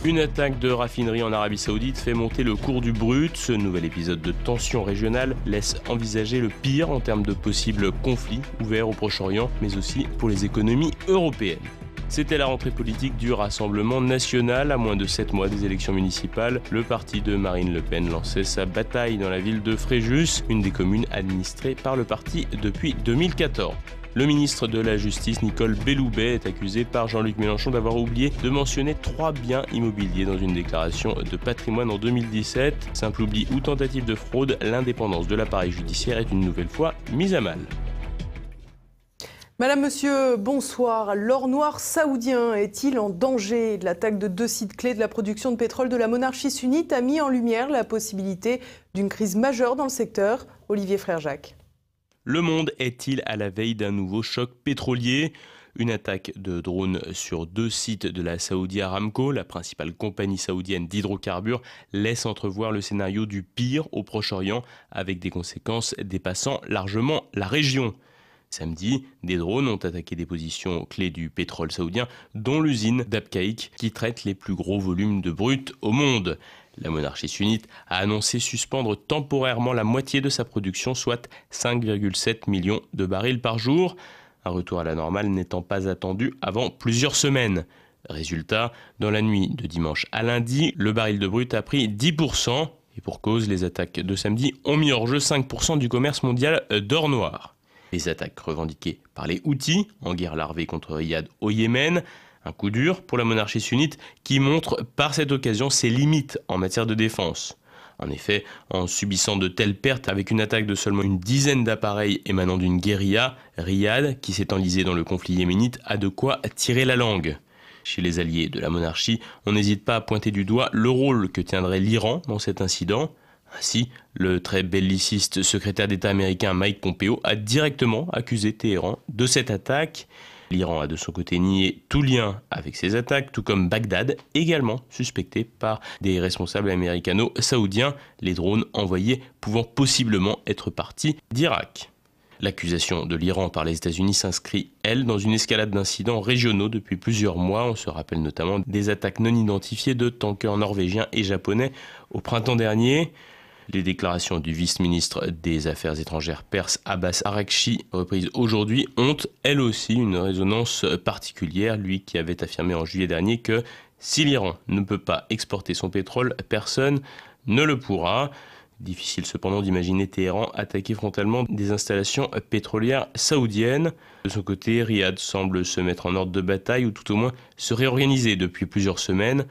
Une attaque de raffinerie en Arabie Saoudite fait monter le cours du brut. Ce nouvel épisode de tension régionale laisse envisager le pire en termes de possibles conflits ouverts au Proche-Orient, mais aussi pour les économies européennes. C'était la rentrée politique du Rassemblement national. À moins de 7 mois des élections municipales, le parti de Marine Le Pen lançait sa bataille dans la ville de Fréjus, une des communes administrées par le parti depuis 2014. Le ministre de la Justice, Nicole Belloubet, est accusé par Jean-Luc Mélenchon d'avoir oublié de mentionner 3 biens immobiliers dans une déclaration de patrimoine en 2017. Simple oubli ou tentative de fraude, l'indépendance de l'appareil judiciaire est une nouvelle fois mise à mal. Madame, monsieur, bonsoir. L'or noir saoudien est-il en danger? L'attaque de 2 sites clés de la production de pétrole de la monarchie sunnite a mis en lumière la possibilité d'une crise majeure dans le secteur. Olivier Frère-Jacques. Le monde est-il à la veille d'un nouveau choc pétrolier? Une attaque de drones sur 2 sites de la Saudi Aramco, la principale compagnie saoudienne d'hydrocarbures, laisse entrevoir le scénario du pire au Proche-Orient, avec des conséquences dépassant largement la région. Samedi, des drones ont attaqué des positions clés du pétrole saoudien, dont l'usine d'Abqaiq, qui traite les plus gros volumes de brut au monde. La monarchie sunnite a annoncé suspendre temporairement la moitié de sa production, soit 5,7 millions de barils par jour. Un retour à la normale n'étant pas attendu avant plusieurs semaines. Résultat, dans la nuit de dimanche à lundi, le baril de brut a pris 10%. Et pour cause, les attaques de samedi ont mis hors jeu 5% du commerce mondial d'or noir. Les attaques revendiquées par les Houthis, en guerre larvée contre Riyad au Yémen. Un coup dur pour la monarchie sunnite qui montre par cette occasion ses limites en matière de défense. En effet, en subissant de telles pertes avec une attaque de seulement une dizaine d'appareils émanant d'une guérilla, Riyad, qui s'est enlisé dans le conflit yéménite, a de quoi tirer la langue. Chez les alliés de la monarchie, on n'hésite pas à pointer du doigt le rôle que tiendrait l'Iran dans cet incident. Ainsi, le très belliciste secrétaire d'État américain Mike Pompeo a directement accusé Téhéran de cette attaque. L'Iran a de son côté nié tout lien avec ces attaques, tout comme Bagdad, également suspecté par des responsables américano-saoudiens, les drones envoyés pouvant possiblement être partis d'Irak. L'accusation de l'Iran par les États-Unis s'inscrit, elle, dans une escalade d'incidents régionaux depuis plusieurs mois. On se rappelle notamment des attaques non identifiées de tankers norvégiens et japonais au printemps dernier. Les déclarations du vice-ministre des Affaires étrangères perse Abbas Araghchi, reprises aujourd'hui, ont elles aussi une résonance particulière. Lui qui avait affirmé en juillet dernier que si l'Iran ne peut pas exporter son pétrole, personne ne le pourra. Difficile cependant d'imaginer Téhéran attaquer frontalement des installations pétrolières saoudiennes. De son côté, Riyad semble se mettre en ordre de bataille ou tout au moins se réorganiser depuis plusieurs semaines.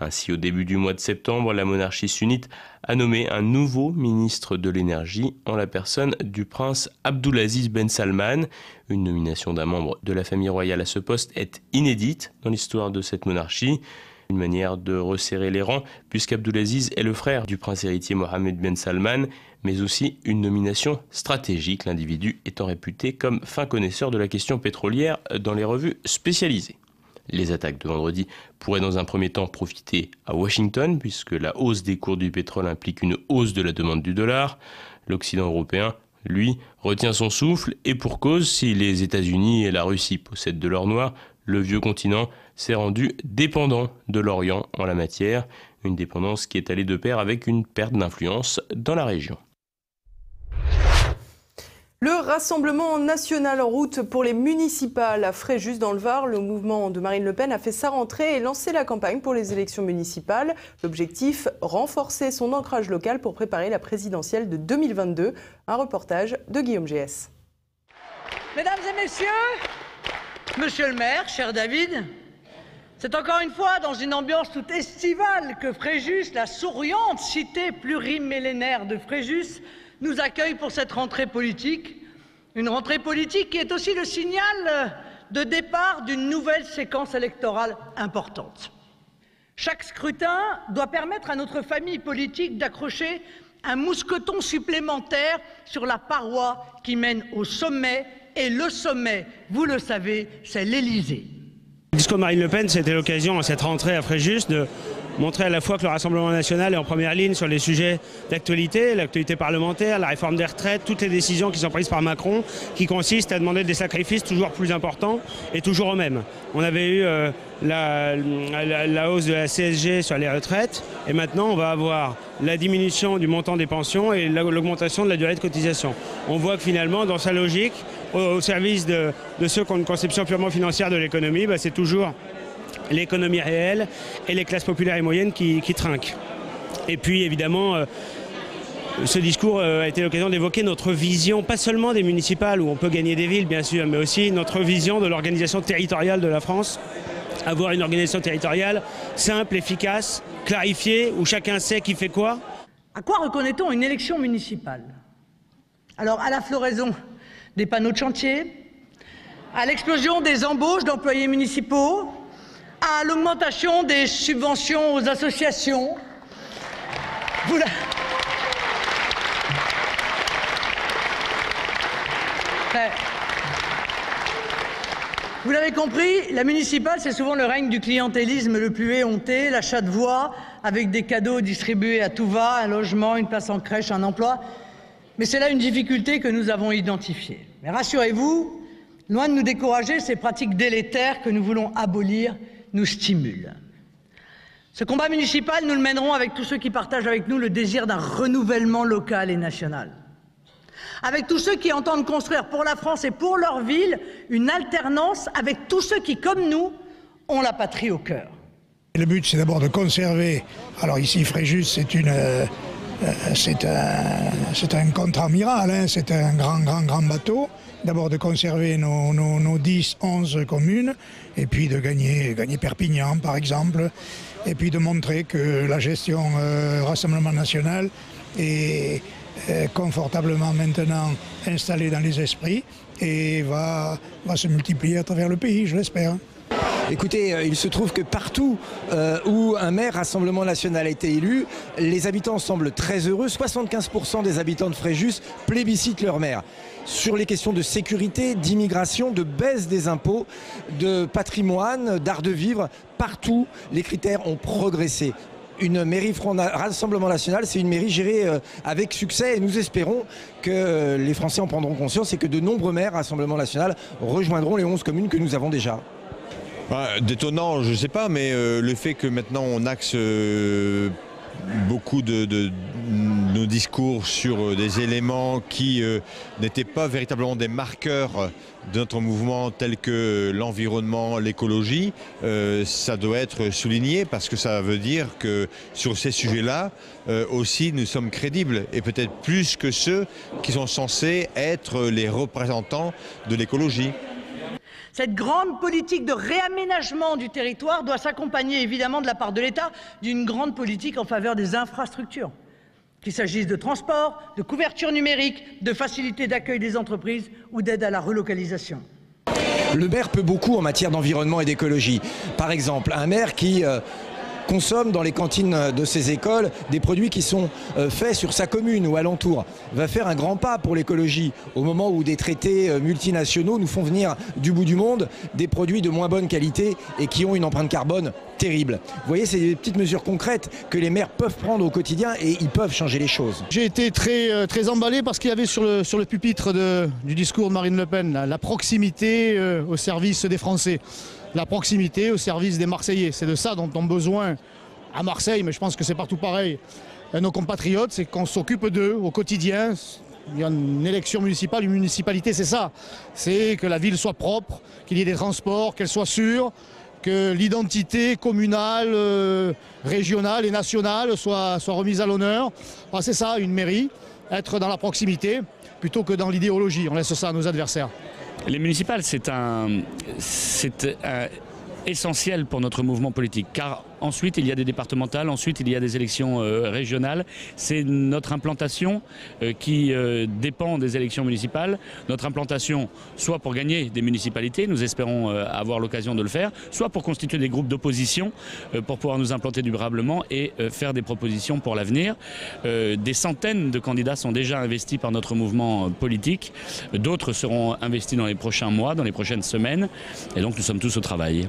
Ainsi, au début du mois de septembre, la monarchie sunnite a nommé un nouveau ministre de l'énergie en la personne du prince Abdulaziz Ben Salman. Une nomination d'un membre de la famille royale à ce poste est inédite dans l'histoire de cette monarchie. Une manière de resserrer les rangs, puisqu'Abdulaziz est le frère du prince héritier Mohammed Ben Salman, mais aussi une nomination stratégique, l'individu étant réputé comme fin connaisseur de la question pétrolière dans les revues spécialisées. Les attaques de vendredi pourraient dans un premier temps profiter à Washington, puisque la hausse des cours du pétrole implique une hausse de la demande du dollar. L'Occident européen, lui, retient son souffle, et pour cause, si les États-Unis et la Russie possèdent de l'or noir, le vieux continent s'est rendu dépendant de l'Orient en la matière, une dépendance qui est allée de pair avec une perte d'influence dans la région. Le Rassemblement national en route pour les municipales à Fréjus dans le Var. Le mouvement de Marine Le Pen a fait sa rentrée et lancé la campagne pour les élections municipales. L'objectif, renforcer son ancrage local pour préparer la présidentielle de 2022. Un reportage de Guillaume GS. Mesdames et messieurs, monsieur le maire, cher David, c'est encore une fois dans une ambiance toute estivale que Fréjus, la souriante cité plurimillénaire de Fréjus, nous accueille pour cette rentrée politique. Une rentrée politique qui est aussi le signal de départ d'une nouvelle séquence électorale importante. Chaque scrutin doit permettre à notre famille politique d'accrocher un mousqueton supplémentaire sur la paroi qui mène au sommet. Et le sommet, vous le savez, c'est l'Élysée. Le discours de Marine Le Pen, c'était l'occasion à cette rentrée à Fréjus de montrer à la fois que le Rassemblement national est en première ligne sur les sujets d'actualité, l'actualité parlementaire, la réforme des retraites, toutes les décisions qui sont prises par Macron, qui consistent à demander des sacrifices toujours plus importants et toujours aux mêmes. On avait eu la hausse de la CSG sur les retraites et maintenant on va avoir la diminution du montant des pensions et l'augmentation de la durée de cotisation. On voit que finalement, dans sa logique, au service de ceux qui ont une conception purement financière de l'économie, c'est toujours l'économie réelle et les classes populaires et moyennes qui trinquent. Et puis évidemment, ce discours a été l'occasion d'évoquer notre vision, pas seulement des municipales où on peut gagner des villes bien sûr, mais aussi notre vision de l'organisation territoriale de la France. Avoir une organisation territoriale simple, efficace, clarifiée, où chacun sait qui fait quoi. À quoi reconnaît-on une élection municipale? Alors, à la floraison des panneaux de chantier, à l'explosion des embauches d'employés municipaux, à l'augmentation des subventions aux associations. Vous l'avez compris, la municipale, c'est souvent le règne du clientélisme le plus éhonté, l'achat de voix avec des cadeaux distribués à tout va, un logement, une place en crèche, un emploi. Mais c'est là une difficulté que nous avons identifiée. Mais rassurez-vous, loin de nous décourager, ces pratiques délétères que nous voulons abolir nous stimulent. Ce combat municipal, nous le mènerons avec tous ceux qui partagent avec nous le désir d'un renouvellement local et national. Avec tous ceux qui entendent construire pour la France et pour leur ville une alternance avec tous ceux qui, comme nous, ont la patrie au cœur. Le but, c'est d'abord de conserver. Alors ici, Fréjus, c'est un contre-amiral, hein, c'est un grand bateau. D'abord de conserver nos 10, 11 communes, et puis de gagner Perpignan, par exemple, et puis de montrer que la gestion Rassemblement national est confortablement maintenant installée dans les esprits et va se multiplier à travers le pays, je l'espère. Écoutez, il se trouve que partout où un maire Rassemblement national a été élu, les habitants semblent très heureux. 75% des habitants de Fréjus plébiscitent leur maire. Sur les questions de sécurité, d'immigration, de baisse des impôts, de patrimoine, d'art de vivre, partout les critères ont progressé. Une mairie Rassemblement national, c'est une mairie gérée avec succès et nous espérons que les Français en prendront conscience et que de nombreux maires Rassemblement national rejoindront les 11 communes que nous avons déjà. Détonnant, je ne sais pas, mais le fait que maintenant on axe beaucoup de nos discours sur des éléments qui n'étaient pas véritablement des marqueurs de notre mouvement tels que l'environnement, l'écologie, ça doit être souligné parce que ça veut dire que sur ces sujets-là aussi nous sommes crédibles et peut-être plus que ceux qui sont censés être les représentants de l'écologie. Cette grande politique de réaménagement du territoire doit s'accompagner évidemment de la part de l'État d'une grande politique en faveur des infrastructures, qu'il s'agisse de transport, de couverture numérique, de facilité d'accueil des entreprises ou d'aide à la relocalisation. Le maire peut beaucoup en matière d'environnement et d'écologie. Par exemple, un maire qui consomme dans les cantines de ses écoles des produits qui sont faits sur sa commune ou alentour, va faire un grand pas pour l'écologie au moment où des traités multinationaux nous font venir du bout du monde des produits de moins bonne qualité et qui ont une empreinte carbone terrible. Vous voyez, c'est des petites mesures concrètes que les maires peuvent prendre au quotidien et ils peuvent changer les choses. J'ai été très emballé parce qu'il y avait sur le pupitre du discours de Marine Le Pen la proximité au service des Français. La proximité au service des Marseillais. C'est de ça dont ont besoin à Marseille, mais je pense que c'est partout pareil. Nos compatriotes, c'est qu'on s'occupe d'eux au quotidien. Il y a une élection municipale, une municipalité, c'est ça. C'est que la ville soit propre, qu'il y ait des transports, qu'elle soit sûre, que l'identité communale, régionale et nationale soit remise à l'honneur. Enfin, c'est ça, une mairie, être dans la proximité plutôt que dans l'idéologie. On laisse ça à nos adversaires. Les municipales, c'est essentiel pour notre mouvement politique, car ensuite il y a des départementales, ensuite il y a des élections régionales. C'est notre implantation qui dépend des élections municipales. Notre implantation, soit pour gagner des municipalités, nous espérons avoir l'occasion de le faire, soit pour constituer des groupes d'opposition pour pouvoir nous implanter durablement et faire des propositions pour l'avenir. Des centaines de candidats sont déjà investis par notre mouvement politique. D'autres seront investis dans les prochains mois, dans les prochaines semaines. Et donc nous sommes tous au travail.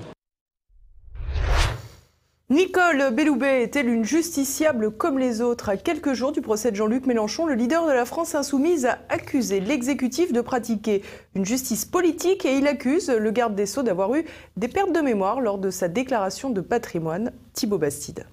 Nicole Belloubet est-elle une justiciable comme les autres? À quelques jours du procès de Jean-Luc Mélenchon, le leader de la France insoumise a accusé l'exécutif de pratiquer une justice politique et il accuse le garde des Sceaux d'avoir eu des pertes de mémoire lors de sa déclaration de patrimoine. Thibaut Bastide.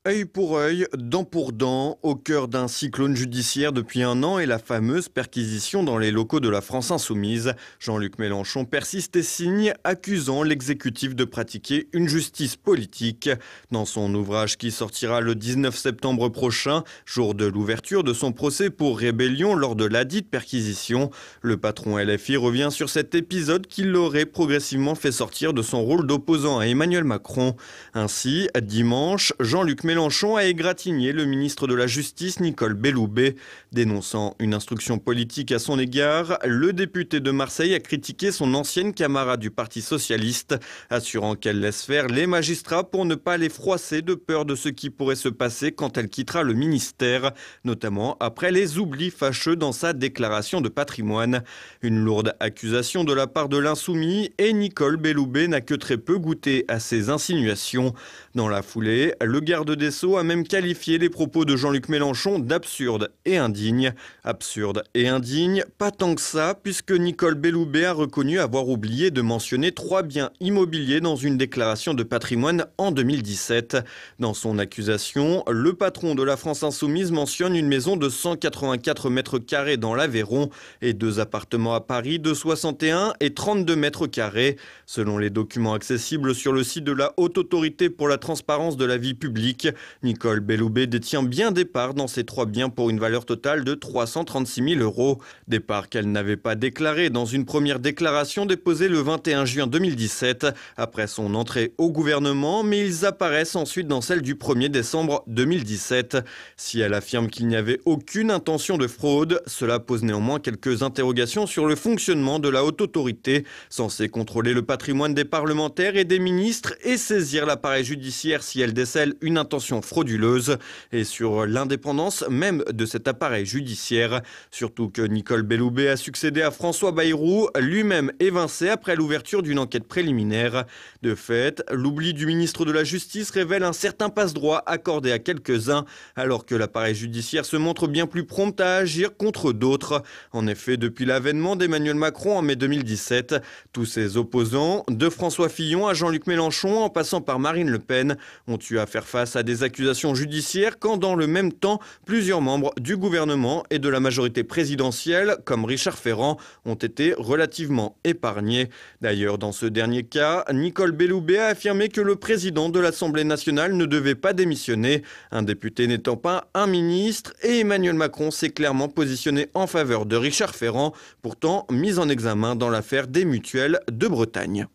Œil pour œil, dent pour dent, au cœur d'un cyclone judiciaire depuis un an et la fameuse perquisition dans les locaux de la France insoumise. Jean-Luc Mélenchon persiste et signe, accusant l'exécutif de pratiquer une justice politique. Dans son ouvrage qui sortira le 19 septembre prochain, jour de l'ouverture de son procès pour rébellion lors de ladite perquisition, le patron LFI revient sur cet épisode qui l'aurait progressivement fait sortir de son rôle d'opposant à Emmanuel Macron. Ainsi, dimanche, Jean-Luc Mélenchon a égratigné le ministre de la Justice Nicole Belloubet. Dénonçant une instruction politique à son égard, le député de Marseille a critiqué son ancienne camarade du Parti socialiste, assurant qu'elle laisse faire les magistrats pour ne pas les froisser de peur de ce qui pourrait se passer quand elle quittera le ministère, notamment après les oublis fâcheux dans sa déclaration de patrimoine. Une lourde accusation de la part de l'insoumis et Nicole Belloubet n'a que très peu goûté à ces insinuations. Dans la foulée, le garde des Sceaux a même qualifié les propos de Jean-Luc Mélenchon d'absurdes et indignes. Absurde et indigne, pas tant que ça, puisque Nicole Belloubet a reconnu avoir oublié de mentionner 3 biens immobiliers dans une déclaration de patrimoine en 2017. Dans son accusation, le patron de la France insoumise mentionne une maison de 184 mètres carrés dans l'Aveyron et 2 appartements à Paris de 61 et 32 mètres carrés. Selon les documents accessibles sur le site de la Haute Autorité pour la transparence de la vie publique, Nicole Belloubet détient bien des parts dans ces 3 biens pour une valeur totale de 336 000 €. Des parts qu'elle n'avait pas déclarées dans une première déclaration déposée le 21 juin 2017 après son entrée au gouvernement, mais ils apparaissent ensuite dans celle du 1er décembre 2017. Si elle affirme qu'il n'y avait aucune intention de fraude, cela pose néanmoins quelques interrogations sur le fonctionnement de la Haute Autorité, censée contrôler le patrimoine des parlementaires et des ministres et saisir l'appareil judiciaire si elle décèle une intention frauduleuse, et sur l'indépendance même de cet appareil judiciaire. Surtout que Nicole Belloubet a succédé à François Bayrou, lui-même évincé après l'ouverture d'une enquête préliminaire. De fait, l'oubli du ministre de la Justice révèle un certain passe-droit accordé à quelques-uns, alors que l'appareil judiciaire se montre bien plus prompt à agir contre d'autres. En effet, depuis l'avènement d'Emmanuel Macron en mai 2017, tous ses opposants, de François Fillon à Jean-Luc Mélenchon en passant par Marine Le Pen, ont eu à faire face à des accusations judiciaires quand dans le même temps, plusieurs membres du gouvernement et de la majorité présidentielle, comme Richard Ferrand, ont été relativement épargnés. D'ailleurs, dans ce dernier cas, Nicole Belloubet a affirmé que le président de l'Assemblée nationale ne devait pas démissionner, un député n'étant pas un ministre, et Emmanuel Macron s'est clairement positionné en faveur de Richard Ferrand, pourtant mis en examen dans l'affaire des mutuelles de Bretagne.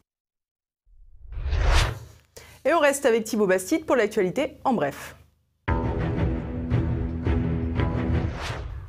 Et on reste avec Thibaut Bastide pour l'actualité en bref.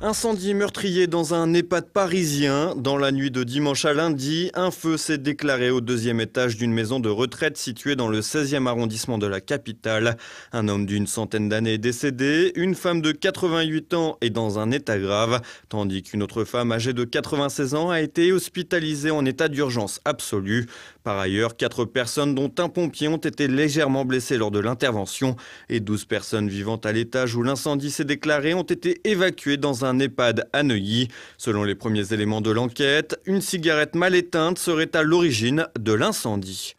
Incendie meurtrier dans un EHPAD parisien. Dans la nuit de dimanche à lundi, un feu s'est déclaré au 2e étage d'une maison de retraite située dans le 16e arrondissement de la capitale. Un homme d'une centaine d'années est décédé, une femme de 88 ans est dans un état grave, tandis qu'une autre femme âgée de 96 ans a été hospitalisée en état d'urgence absolue. Par ailleurs, 4 personnes, dont un pompier, ont été légèrement blessées lors de l'intervention et 12 personnes vivant à l'étage où l'incendie s'est déclaré ont été évacuées dans un EHPAD à Neuilly. Selon les premiers éléments de l'enquête, une cigarette mal éteinte serait à l'origine de l'incendie.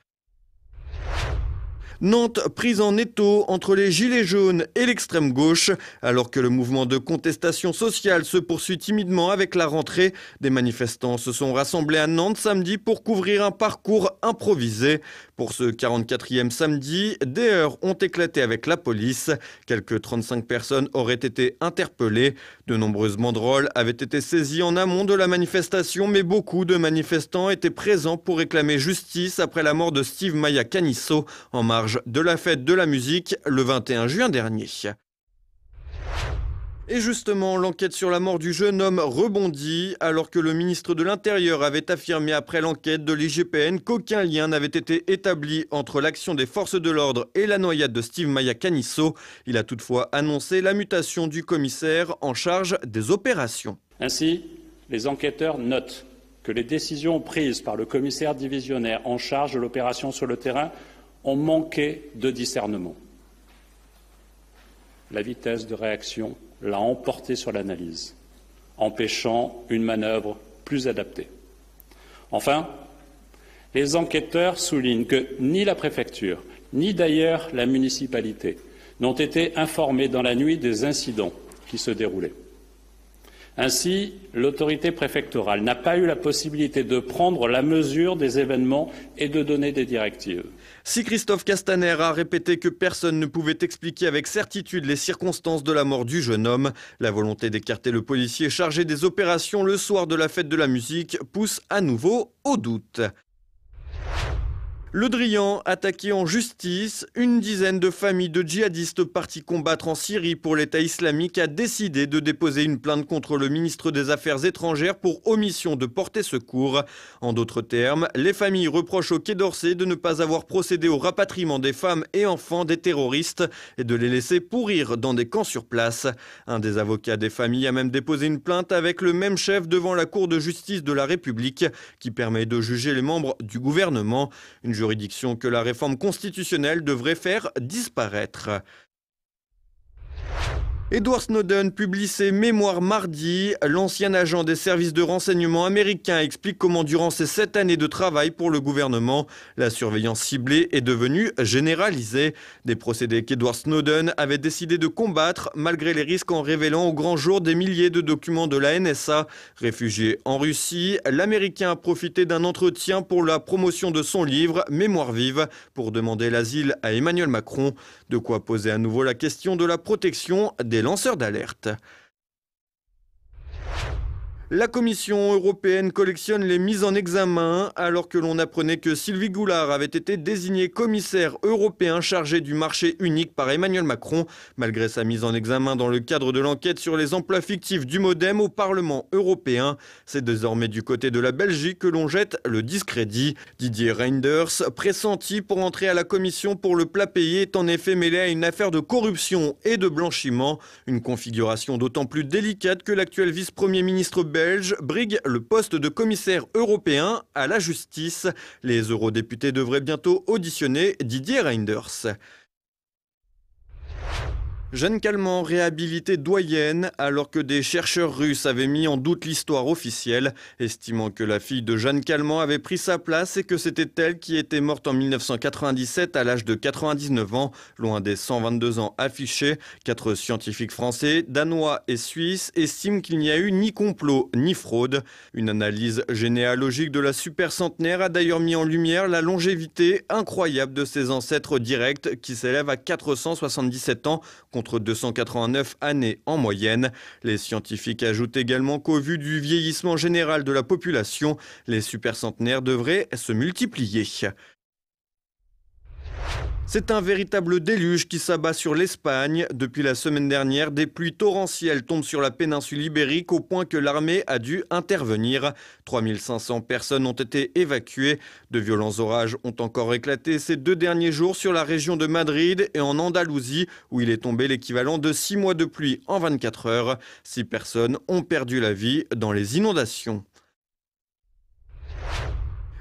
Nantes prise en étau entre les gilets jaunes et l'extrême gauche. Alors que le mouvement de contestation sociale se poursuit timidement avec la rentrée, des manifestants se sont rassemblés à Nantes samedi pour couvrir un parcours improvisé. Pour ce 44e samedi, des heurts ont éclaté avec la police. Quelques 35 personnes auraient été interpellées. De nombreuses banderoles avaient été saisies en amont de la manifestation, mais beaucoup de manifestants étaient présents pour réclamer justice après la mort de Steve Maya Canisso en marge de la fête de la musique le 21 juin dernier. Et justement, l'enquête sur la mort du jeune homme rebondit alors que le ministre de l'Intérieur avait affirmé après l'enquête de l'IGPN qu'aucun lien n'avait été établi entre l'action des forces de l'ordre et la noyade de Steve Maya Canisso. Il a toutefois annoncé la mutation du commissaire en charge des opérations. Ainsi, les enquêteurs notent que les décisions prises par le commissaire divisionnaire en charge de l'opération sur le terrain ont manqué de discernement. La vitesse de réaction l'a emporté sur l'analyse, empêchant une manœuvre plus adaptée. Enfin, les enquêteurs soulignent que ni la préfecture, ni d'ailleurs la municipalité n'ont été informés dans la nuit des incidents qui se déroulaient. Ainsi, l'autorité préfectorale n'a pas eu la possibilité de prendre la mesure des événements et de donner des directives. Si Christophe Castaner a répété que personne ne pouvait expliquer avec certitude les circonstances de la mort du jeune homme, la volonté d'écarter le policier chargé des opérations le soir de la fête de la musique pousse à nouveau au doute. Le Drian, attaqué en justice, une dizaine de familles de djihadistes partis combattre en Syrie pour l'État islamique a décidé de déposer une plainte contre le ministre des Affaires étrangères pour omission de porter secours. En d'autres termes, les familles reprochent au Quai d'Orsay de ne pas avoir procédé au rapatriement des femmes et enfants des terroristes et de les laisser pourrir dans des camps sur place. Un des avocats des familles a même déposé une plainte avec le même chef devant la Cour de justice de la République qui permet de juger les membres du gouvernement. Une juridiction que la réforme constitutionnelle devrait faire disparaître. Edward Snowden publie ses mémoires mardi. L'ancien agent des services de renseignement américains explique comment durant ces 7 années de travail pour le gouvernement, la surveillance ciblée est devenue généralisée. Des procédés qu'Edward Snowden avait décidé de combattre malgré les risques en révélant au grand jour des milliers de documents de la NSA. Réfugié en Russie, l'Américain a profité d'un entretien pour la promotion de son livre « Mémoire vive » pour demander l'asile à Emmanuel Macron. De quoi poser à nouveau la question de la protection des lanceurs d'alerte. La Commission européenne collectionne les mises en examen alors que l'on apprenait que Sylvie Goulard avait été désignée commissaire européen chargé du marché unique par Emmanuel Macron, malgré sa mise en examen dans le cadre de l'enquête sur les emplois fictifs du Modem au Parlement européen. C'est désormais du côté de la Belgique que l'on jette le discrédit. Didier Reynders, pressenti pour entrer à la Commission pour le plat payé, est en effet mêlé à une affaire de corruption et de blanchiment. Une configuration d'autant plus délicate que l'actuel vice-premier ministre belge brigue le poste de commissaire européen à la justice. Les eurodéputés devraient bientôt auditionner Didier Reynders. Jeanne Calment réhabilitée doyenne alors que des chercheurs russes avaient mis en doute l'histoire officielle, estimant que la fille de Jeanne Calment avait pris sa place et que c'était elle qui était morte en 1997 à l'âge de 99 ans, loin des 122 ans affichés. 4 scientifiques français, danois et suisses estiment qu'il n'y a eu ni complot ni fraude. Une analyse généalogique de la supercentenaire a d'ailleurs mis en lumière la longévité incroyable de ses ancêtres directs qui s'élèvent à 477 ans contre 289 années en moyenne. Les scientifiques ajoutent également qu'au vu du vieillissement général de la population, les supercentenaires devraient se multiplier. C'est un véritable déluge qui s'abat sur l'Espagne. Depuis la semaine dernière, des pluies torrentielles tombent sur la péninsule ibérique au point que l'armée a dû intervenir. 3500 personnes ont été évacuées. De violents orages ont encore éclaté ces 2 derniers jours sur la région de Madrid et en Andalousie où il est tombé l'équivalent de 6 mois de pluie en 24 heures. 6 personnes ont perdu la vie dans les inondations.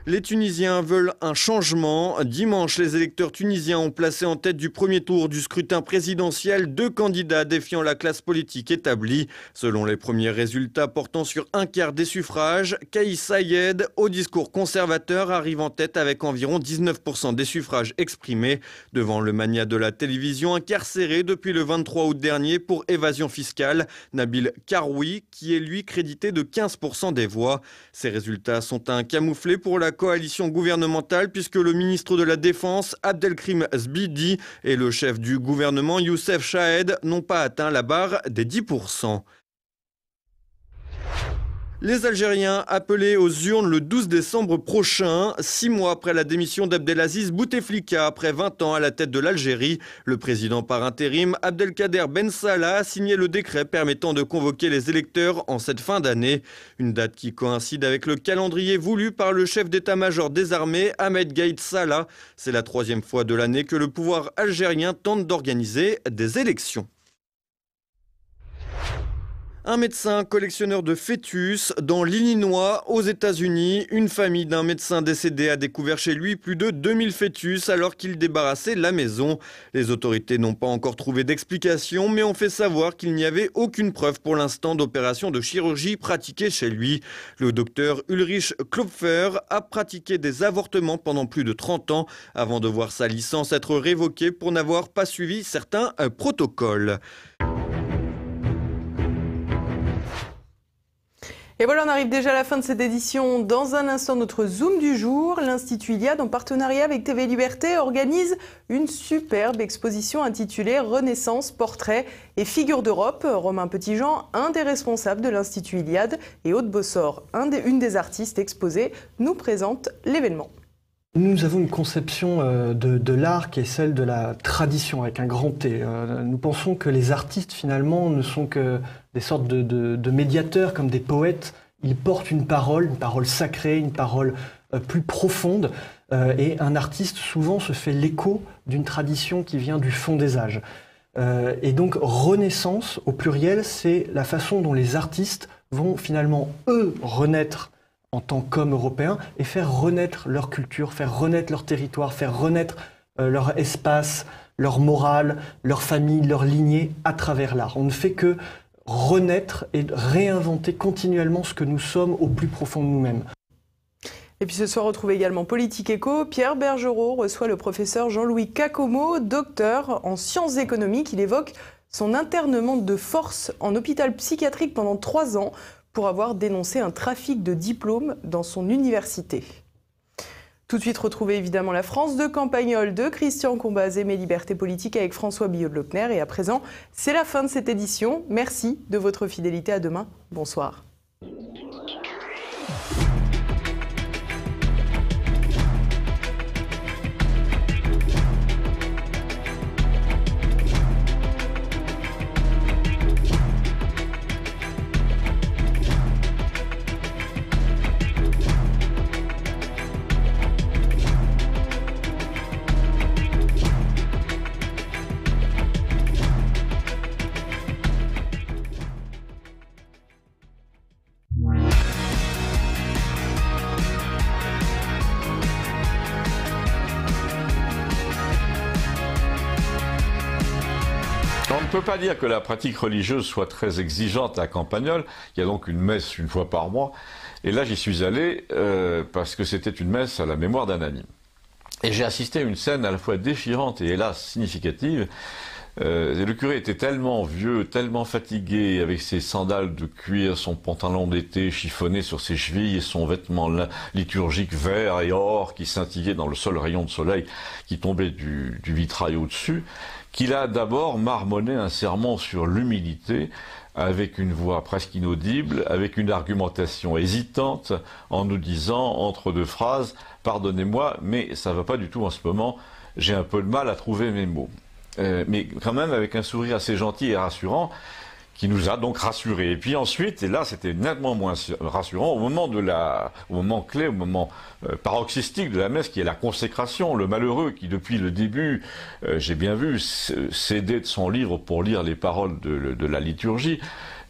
Les Tunisiens veulent un changement. Dimanche, les électeurs tunisiens ont placé en tête du premier tour du scrutin présidentiel 2 candidats défiant la classe politique établie. Selon les premiers résultats portant sur un quart des suffrages, Kais Saied, au discours conservateur, arrive en tête avec environ 19% des suffrages exprimés, devant le magnat de la télévision incarcéré depuis le 23 août dernier pour évasion fiscale, Nabil Karoui, qui est lui crédité de 15% des voix. Ces résultats sont un camouflet pour la coalition gouvernementale puisque le ministre de la Défense, Abdelkrim Zbidi, et le chef du gouvernement, Youssef Chahed, n'ont pas atteint la barre des 10%. Les Algériens appelés aux urnes le 12 décembre prochain, 6 mois après la démission d'Abdelaziz Bouteflika après 20 ans à la tête de l'Algérie. Le président par intérim, Abdelkader Ben Salah, a signé le décret permettant de convoquer les électeurs en cette fin d'année. Une date qui coïncide avec le calendrier voulu par le chef d'état-major des armées, Ahmed Gaïd Salah. C'est la 3e fois de l'année que le pouvoir algérien tente d'organiser des élections. Un médecin collectionneur de fœtus dans l'Illinois, aux États-Unis. Une famille d'un médecin décédé a découvert chez lui plus de 2000 fœtus alors qu'il débarrassait la maison. Les autorités n'ont pas encore trouvé d'explication, mais ont fait savoir qu'il n'y avait aucune preuve pour l'instant d'opération de chirurgie pratiquée chez lui. Le docteur Ulrich Klopfer a pratiqué des avortements pendant plus de 30 ans avant de voir sa licence être révoquée pour n'avoir pas suivi certains protocoles. Et voilà, on arrive déjà à la fin de cette édition. Dans un instant, notre Zoom du jour. L'Institut Iliade, en partenariat avec TV Liberté, organise une superbe exposition intitulée Renaissance, portraits et figures d'Europe. Romain Petitjean, un des responsables de l'Institut Iliade, et Aude Bossor, une des artistes exposées, nous présente l'événement. Nous avons une conception de l'art qui est celle de la tradition, avec un grand T. Nous pensons que les artistes, finalement, ne sont que des sortes de médiateurs, comme des poètes. Ils portent une parole sacrée, une parole plus profonde. Et un artiste, souvent, se fait l'écho d'une tradition qui vient du fond des âges. Et donc, Renaissance, au pluriel, c'est la façon dont les artistes vont, finalement, eux, renaître en tant qu'hommes européens, et faire renaître leur culture, faire renaître leur territoire, faire renaître leur espace, leur morale, leur famille, leur lignée à travers l'art. On ne fait que renaître et réinventer continuellement ce que nous sommes au plus profond de nous-mêmes. Et puis ce soir, retrouvez également Politique Éco. Pierre Bergerot reçoit le professeur Jean-Louis Cacomo, docteur en sciences économiques. Il évoque son internement de force en hôpital psychiatrique pendant 3 ans pour avoir dénoncé un trafic de diplômes dans son université. Tout de suite, retrouvez évidemment la France de Campagnol de Christian Combaz et Mes Libertés Politiques avec François Billot-de-Lochner. Et à présent, c'est la fin de cette édition. Merci de votre fidélité. À demain. Bonsoir. On ne peut pas dire que la pratique religieuse soit très exigeante à Campagnol. Il y a donc une messe une fois par mois. Et là, j'y suis allé parce que c'était une messe à la mémoire d'un ami. Et j'ai assisté à une scène à la fois déchirante et hélas significative. Le curé était tellement vieux, tellement fatigué, avec ses sandales de cuir, son pantalon d'été chiffonné sur ses chevilles et son vêtement liturgique vert et or qui scintillait dans le seul rayon de soleil qui tombait du vitrail au-dessus, qu'il a d'abord marmonné un sermon sur l'humilité, avec une voix presque inaudible, avec une argumentation hésitante, en nous disant, entre deux phrases, « Pardonnez-moi, mais ça va pas du tout en ce moment, j'ai un peu de mal à trouver mes mots ». Mais quand même avec un sourire assez gentil et rassurant, qui nous a donc rassurés. Et puis ensuite, et là c'était nettement moins rassurant, au moment clé, au moment paroxystique de la messe, qui est la consécration, le malheureux qui depuis le début, j'ai bien vu, cédait de son livre pour lire les paroles de la liturgie,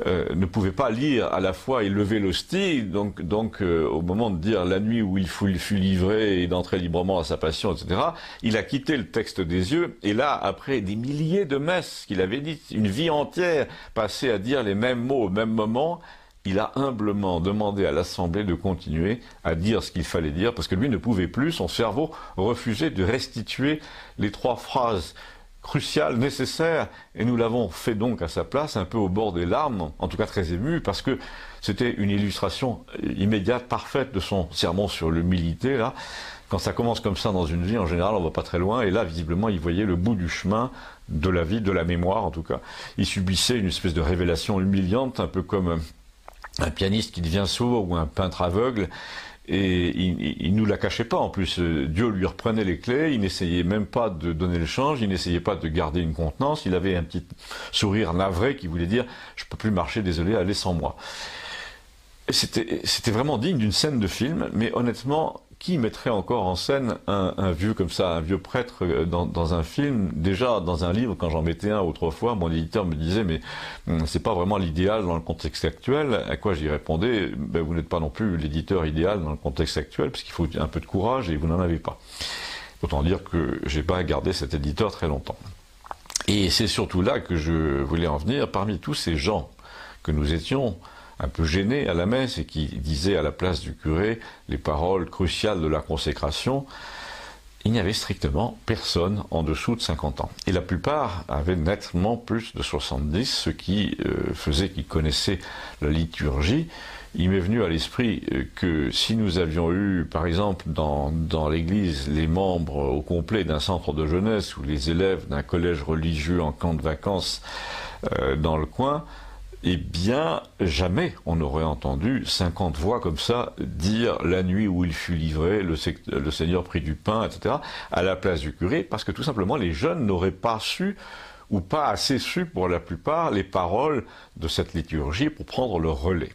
ne pouvait pas lire à la fois et lever l'hostie, donc au moment de dire la nuit où il fut livré et d'entrer librement à sa passion, etc., il a quitté le texte des yeux, et là, après des milliers de messes qu'il avait dites, une vie entière passée à dire les mêmes mots au même moment, il a humblement demandé à l'Assemblée de continuer à dire ce qu'il fallait dire, parce que lui ne pouvait plus, son cerveau refusait de restituer les 3 phrases crucial, nécessaire, et nous l'avons fait donc à sa place, un peu au bord des larmes, en tout cas très ému, parce que c'était une illustration immédiate, parfaite de son sermon sur l'humilité, là. Quand ça commence comme ça dans une vie, en général, on va pas très loin, et là, visiblement, il voyait le bout du chemin de la vie, de la mémoire, en tout cas. Il subissait une espèce de révélation humiliante, un peu comme un pianiste qui devient sourd ou un peintre aveugle, et il nous la cachait pas. En plus, Dieu lui reprenait les clés, il n'essayait même pas de donner le change, il n'essayait pas de garder une contenance, il avait un petit sourire navré qui voulait dire « je peux plus marcher, désolé, allez sans moi ». C'était vraiment digne d'une scène de film, mais honnêtement, qui mettrait encore en scène un vieux comme ça, un vieux prêtre dans un film? Déjà, dans un livre, quand j'en mettais un autrefois, mon éditeur me disait, mais c'est pas vraiment l'idéal dans le contexte actuel. À quoi j'y répondais, ben, vous n'êtes pas non plus l'éditeur idéal dans le contexte actuel, parce qu'il faut un peu de courage et vous n'en avez pas. Autant dire que j'ai pas gardé cet éditeur très longtemps. Et c'est surtout là que je voulais en venir, parmi tous ces gens que nous étions un peu gênés à la messe et qui disaient à la place du curé les paroles cruciales de la consécration, il n'y avait strictement personne en dessous de 50 ans. Et la plupart avaient nettement plus de 70, ce qui faisait qu'ils connaissaient la liturgie. Il m'est venu à l'esprit que si nous avions eu, par exemple, dans l'église, les membres au complet d'un centre de jeunesse ou les élèves d'un collège religieux en camp de vacances dans le coin, eh bien, jamais on n'aurait entendu 50 voix comme ça dire la nuit où il fut livré, le Seigneur prit du pain, etc., à la place du curé, parce que tout simplement les jeunes n'auraient pas su, ou pas assez su pour la plupart, les paroles de cette liturgie pour prendre le relais.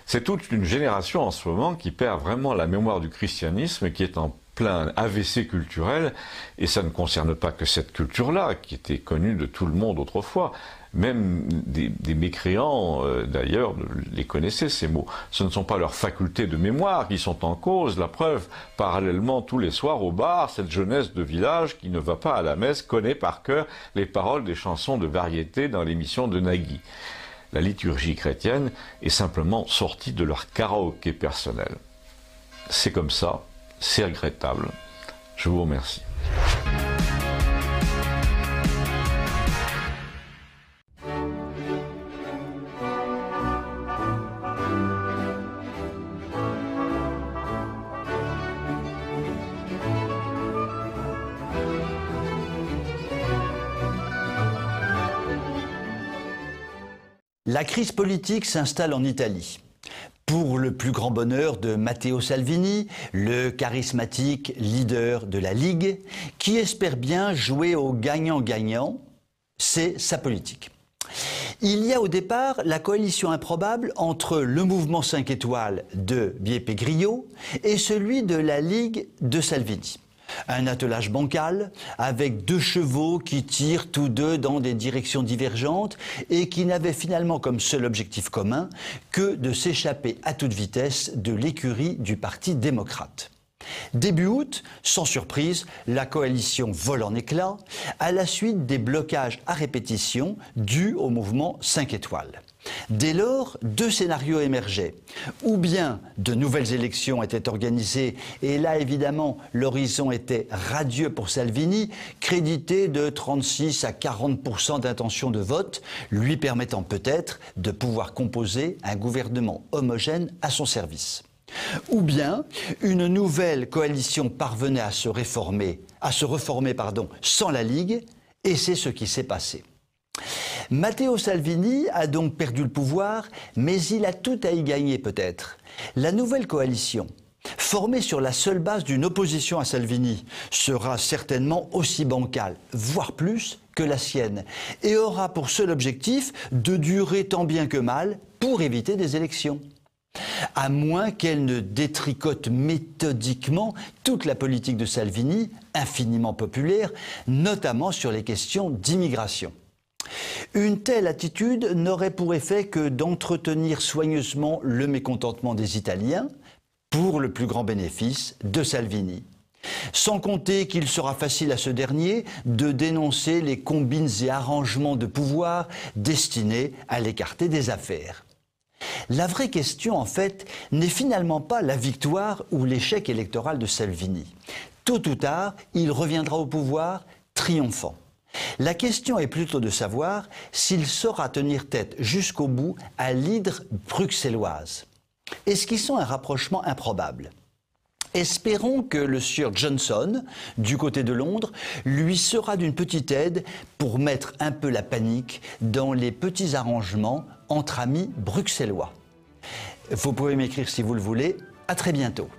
C'est toute une génération en ce moment qui perd vraiment la mémoire du christianisme, qui est en plein AVC culturel, et ça ne concerne pas que cette culture-là, qui était connue de tout le monde autrefois. Même des mécréants, d'ailleurs, les connaissaient ces mots. Ce ne sont pas leurs facultés de mémoire qui sont en cause. La preuve, parallèlement, tous les soirs au bar, cette jeunesse de village qui ne va pas à la messe connaît par cœur les paroles des chansons de variété dans l'émission de Nagui. La liturgie chrétienne est simplement sortie de leur karaoké personnel. C'est comme ça, c'est regrettable. Je vous remercie. La crise politique s'installe en Italie. Pour le plus grand bonheur de Matteo Salvini, le charismatique leader de la Ligue, qui espère bien jouer au gagnant-gagnant, c'est sa politique. Il y a au départ la coalition improbable entre le mouvement 5 étoiles de Beppe Grillo et celui de la Ligue de Salvini. Un attelage bancal avec deux chevaux qui tirent tous deux dans des directions divergentes et qui n'avaient finalement comme seul objectif commun que de s'échapper à toute vitesse de l'écurie du Parti démocrate. Début août, sans surprise, la coalition vole en éclats à la suite des blocages à répétition dus au mouvement 5 étoiles. Dès lors, deux scénarios émergeaient. Ou bien de nouvelles élections étaient organisées, et là évidemment l'horizon était radieux pour Salvini, crédité de 36 à 40% d'intention de vote, lui permettant peut-être de pouvoir composer un gouvernement homogène à son service. Ou bien une nouvelle coalition parvenait à se reformer sans la Ligue, et c'est ce qui s'est passé. Matteo Salvini a donc perdu le pouvoir, mais il a tout à y gagner peut-être. La nouvelle coalition, formée sur la seule base d'une opposition à Salvini, sera certainement aussi bancale, voire plus, que la sienne, et aura pour seul objectif de durer tant bien que mal pour éviter des élections. À moins qu'elle ne détricote méthodiquement toute la politique de Salvini, infiniment populaire, notamment sur les questions d'immigration. Une telle attitude n'aurait pour effet que d'entretenir soigneusement le mécontentement des Italiens pour le plus grand bénéfice de Salvini. Sans compter qu'il sera facile à ce dernier de dénoncer les combines et arrangements de pouvoir destinés à l'écarter des affaires. La vraie question, en fait, n'est finalement pas la victoire ou l'échec électoral de Salvini. Tôt ou tard, il reviendra au pouvoir triomphant. La question est plutôt de savoir s'il saura tenir tête jusqu'au bout à l'hydre bruxelloise. Esquissons un rapprochement improbable. Espérons que le sieur Johnson, du côté de Londres, lui sera d'une petite aide pour mettre un peu la panique dans les petits arrangements entre amis bruxellois. Vous pouvez m'écrire si vous le voulez. À très bientôt.